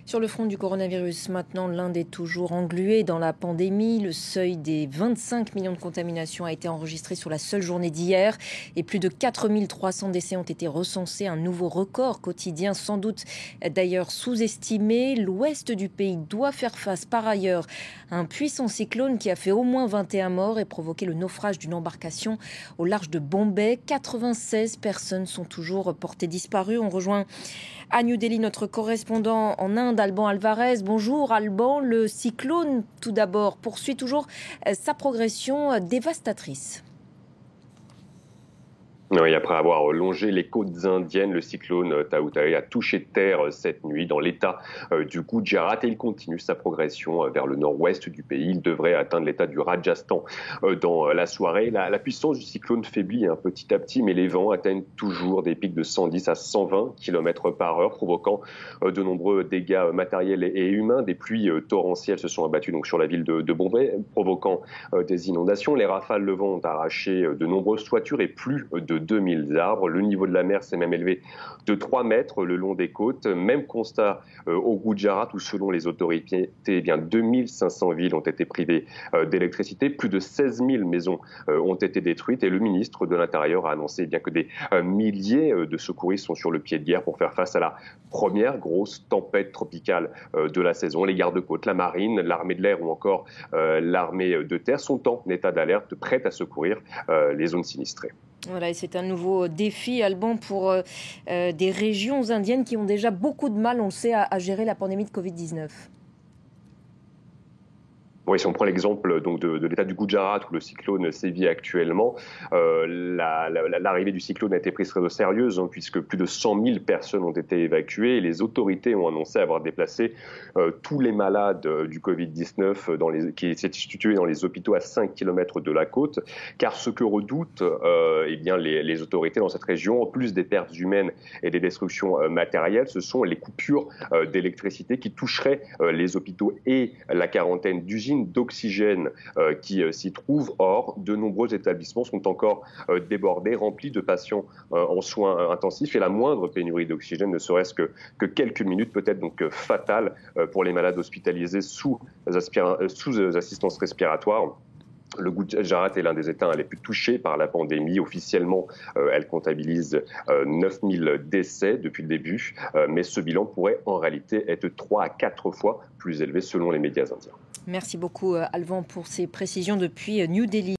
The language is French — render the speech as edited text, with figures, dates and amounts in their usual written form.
Sur le front du coronavirus, maintenant, l'Inde est toujours engluée dans la pandémie. Le seuil des 25 millions de contaminations a été enregistré sur la seule journée d'hier et plus de 4300 décès ont été recensés. Un nouveau record quotidien, sans doute d'ailleurs sous-estimé. L'ouest du pays doit faire face par ailleurs à un puissant cyclone qui a fait au moins 21 morts et provoqué le naufrage d'une embarcation au large de Bombay. 96 personnes sont toujours portées disparues. On rejoint à New Delhi notre correspondant en Inde, Alban Alvarez. Bonjour Alban, le cyclone tout d'abord poursuit toujours sa progression dévastatrice. Oui, après avoir longé les côtes indiennes, le cyclone Taoutae a touché terre cette nuit dans l'état du Gujarat et il continue sa progression vers le nord-ouest du pays. Il devrait atteindre l'état du Rajasthan dans la soirée. La puissance du cyclone faiblit petit à petit, mais les vents atteignent toujours des pics de 110 à 120 km par heure, provoquant de nombreux dégâts matériels et humains. Des pluies torrentielles se sont abattues donc sur la ville de Bombay, provoquant des inondations. Les rafales de vent ont arraché de nombreuses toitures et plus de 2000 arbres. Le niveau de la mer s'est même élevé de 3 mètres le long des côtes. Même constat au Gujarat où, selon les autorités, 2500 villes ont été privées d'électricité. Plus de 16 000 maisons ont été détruites et le ministre de l'Intérieur a annoncé que des milliers de secouristes sont sur le pied de guerre pour faire face à la première grosse tempête tropicale de la saison. Les gardes-côtes, la marine, l'armée de l'air ou encore l'armée de terre sont en état d'alerte, prêtes à secourir les zones sinistrées. Voilà, et c'est un nouveau défi, Alban, pour des régions indiennes qui ont déjà beaucoup de mal, on le sait, à gérer la pandémie de Covid-19. Oui, si on prend l'exemple donc de l'état du Gujarat où le cyclone sévit actuellement, l'arrivée du cyclone a été prise très au sérieux puisque plus de 100 000 personnes ont été évacuées et les autorités ont annoncé avoir déplacé tous les malades du Covid-19 qui étaient situés dans les hôpitaux à 5 km de la côte, car ce que redoutent les autorités dans cette région, en plus des pertes humaines et des destructions matérielles, ce sont les coupures d'électricité qui toucheraient les hôpitaux et la quarantaine d'usines d'oxygène qui s'y trouvent. Or, de nombreux établissements sont encore débordés, remplis de patients en soins intensifs et la moindre pénurie d'oxygène, ne serait-ce que quelques minutes, peut être donc fatale pour les malades hospitalisés sous assistance respiratoire. Le Gujarat est l'un des États les plus touchés par la pandémie. Officiellement, elle comptabilise 9000 décès depuis le début, mais ce bilan pourrait en réalité être 3 à 4 fois plus élevé selon les médias indiens. Merci beaucoup Alban pour ces précisions depuis New Delhi.